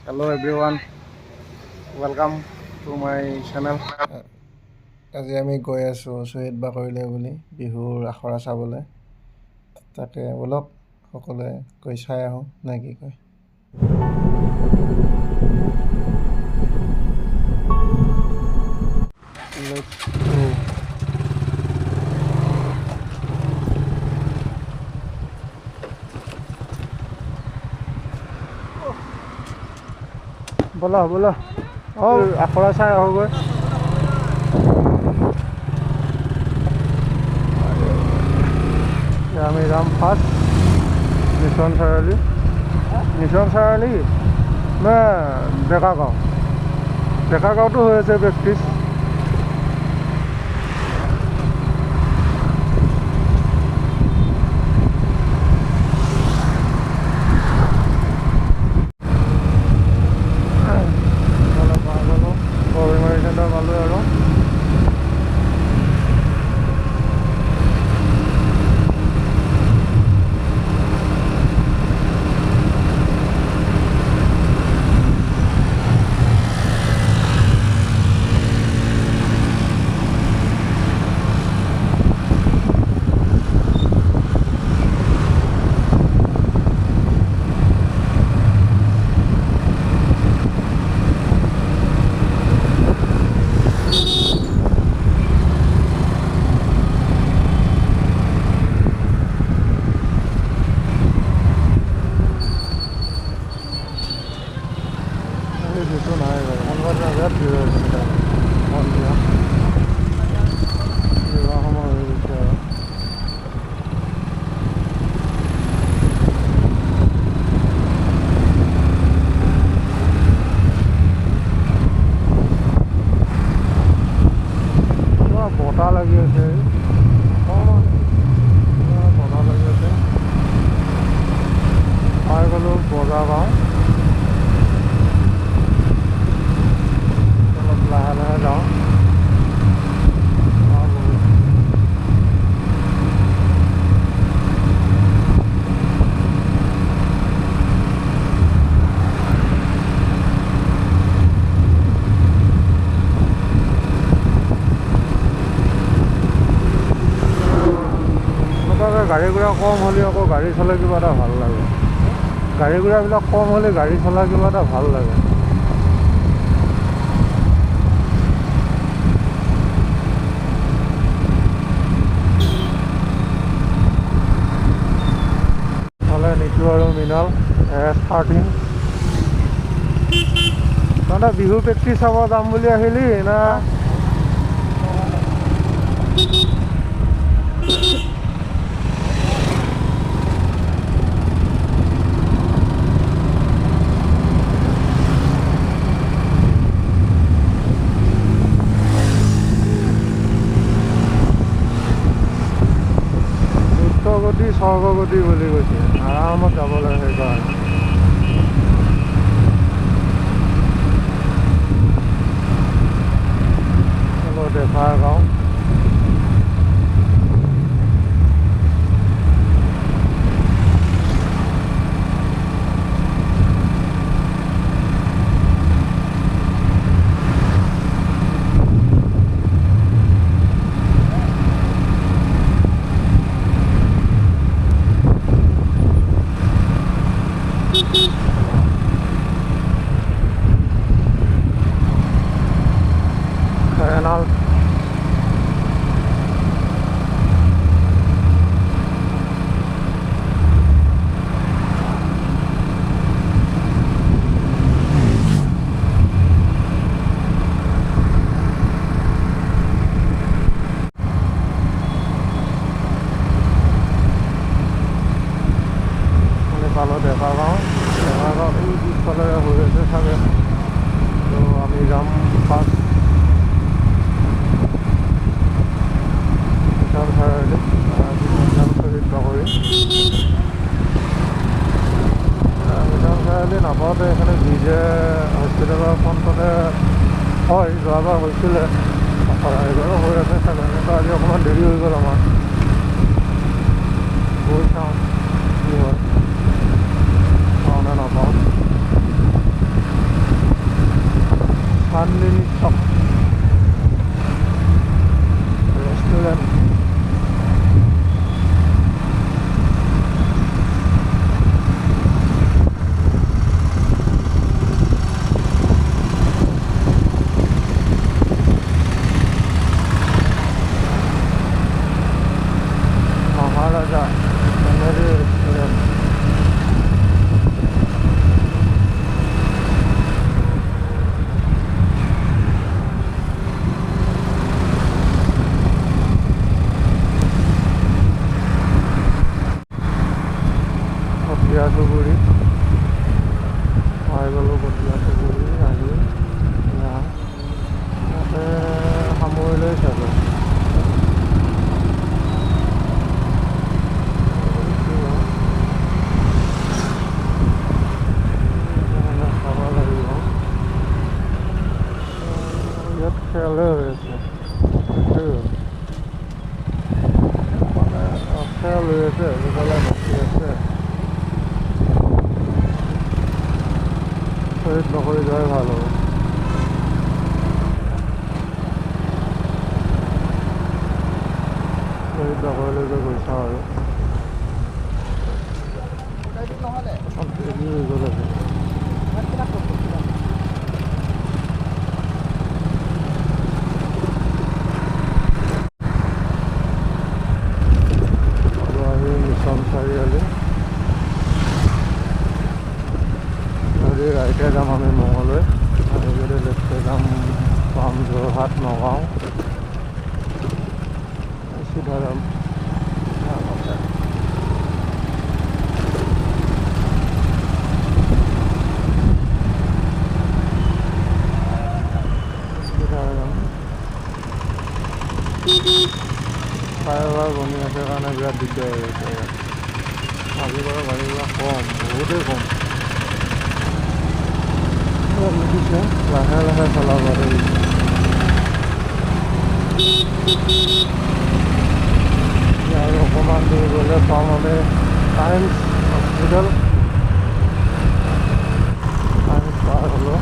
Hello everyone, welcome to my channel. আজি আমি গৈ আছোঁ শ্বহীদ বাকৰিলে বুলি বিহুৰ আখৰা চাবলৈ। তাকে বলক সকলোৱে গৈ চাই আহোঁ নে কি কয়। বলা বলা আখৰা চাই আহোঁগৈ। আমি যাম ফাৰ্ষ্ট মিছন চাৰিআলি নে ডেকাগাঁৱতো হৈ আছে প্ৰেক্টিচ। পালোঁ আৰু যিটো নাই বাৰু কোনোবা বিৰাট ভিৰ হৈ আছে সন্ধিয়া বিবাহ সময় হৈ গৈছে আৰু বতাহ লাগি আছে বতাহ লাগি আছে পাই গ'লোঁ বজাৰ গাঁও লাহে লাহে যাওঁ এনেকুৱাকৈ গাড়ী ঘোঁৰা কম হ'লে আকৌ গাড়ী চলাই কিবা এটা ভাল লাগে। গাড়ী ঘোঁৰাবিলাক কম হ'লে গাড়ী চলাই কিবা এটা ভাল লাগে। নিতু আৰু মৃণাল S13 তহঁতে বিহু প্ৰেক্টিচ চাব যাম বুলি আহিলি না? স্বৰ্গগতি বুলি কৈছে আৰামত যাব লাগে সেইকাৰণে ডেকাৰ গাঁও Renal পালোঁ ডেকাগাঁও এই পিছফালে হৈ আছে চাগে তো আমি যাম ফাৰ্ষ্ট মিছন চাৰিআলি শ্বহীদ বাকৰি মিছন চাৰিআলি নাপাওঁতে এইখিনি বিজে হস্পিটেলৰ ফ্ৰণ্টতে হয় যোৱাবাৰ হৈছিলে এইবাৰো হৈ আছে চাগে কিন্তু আজি অকণমান দেৰি হৈ গ'ল আমাৰ গৈ চাওঁ কি হয় পাওঁ নে নাপাওঁ আনলিমিটেড ৰেস্টুৰেন্ট। মহাৰাজা ফ্যামিলি ৰেস্টুৰেন্ট। কটীয়া চুবুৰী পাই গ'লোঁ। কটীয়া চুবুৰী আহি ইয়াতে সামৰিলৈ চাগৈ। চাব লাগিব। ইয়াত খেলে হৈ আছে মানে খেল হৈ আছে সেইফালে বাকী আছে। শ্বহীদ নকৰি যোৱাই ভাল হ'ব। শ্বহীদ নকৰিলৈকে গৈ চাওঁ আৰু দেৰি হৈ গ'ল আজি। আহি মিছন চাৰিআলি যদি ৰাইটে যাম আমি মঙলদৈ, আমি যদি লেফ্টে যাম পাম যোৰহাট নগাঁও, চিধা যাম ফ্লাইঅভাৰ বনি আছে কাৰণে বিৰাট দিগদাৰ হৈ আছে। আজিৰ পৰা গাড়ীবিলাক কম, বহুতেই কম লিখিছে, লাহে লাহে চলাব ধৰিছে। আৰু অকণমান দূৰ গ'লে পাম আমি টাইমছ হস্পিটেল। টাইমছ পাৰ হ'লোঁ।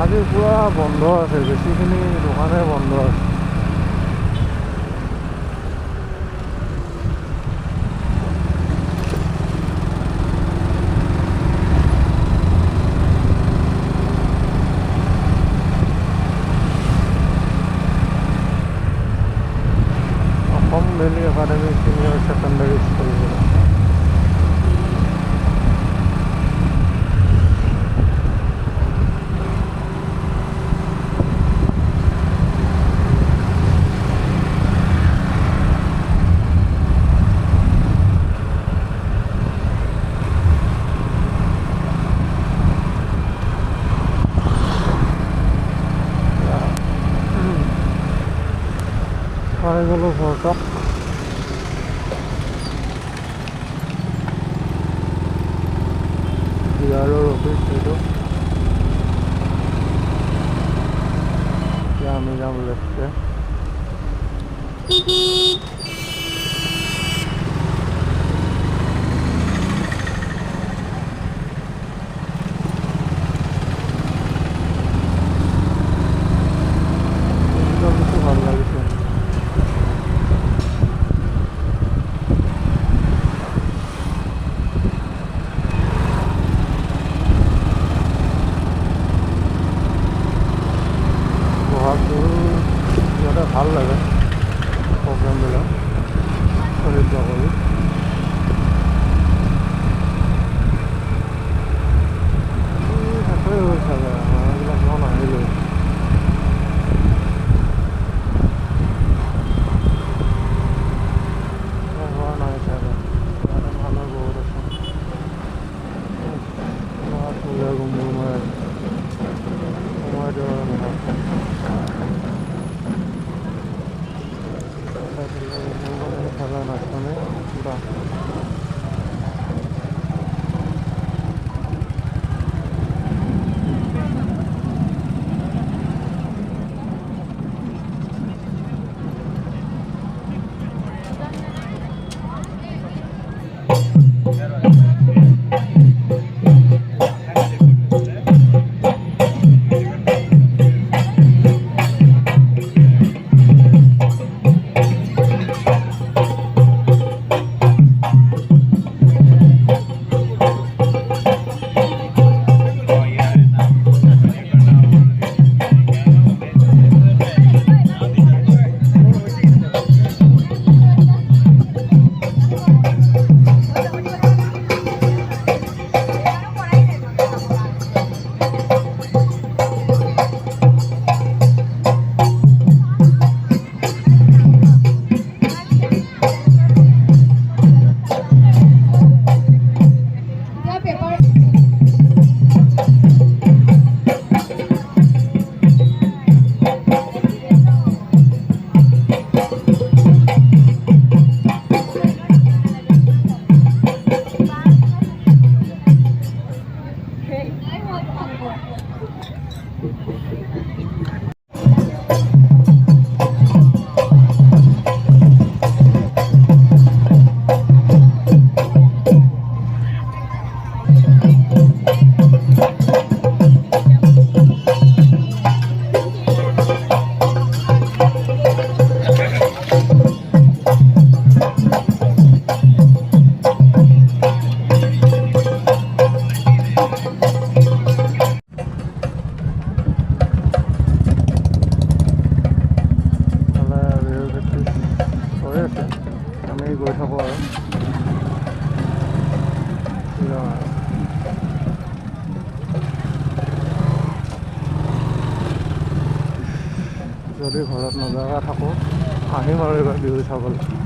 আজি পুৰা বন্ধ আছে, বেছিখিনি দোকানে বন্ধ আছে। Assam valley academy senior secondary school. পাই গ'লোঁ ঘৰতক। বিহাৰৰ অফিচ এইটো। এতিয়া আমি যাম লেফ্টে। কিছু ভাল লাগিছে। ইয়াতে ভাল লাগে প্ৰগ্ৰামবিলাক শ্বহীদ নগৰী। শেষেই হৈ চাগে, মানুহবিলাক ইমান আহিলেই। হোৱা নাই চাগে, ইয়াতে মানুহ বহুত আছে। চুলে গুমগুৰ মাৰে, সোমাই দিব নহয়। হৈ আছে, আমি গৈ থাকোঁ আৰু যদি ঘৰত নজগা থাকোঁ আহিম আৰু এইবাৰ বিহু চাবলৈ।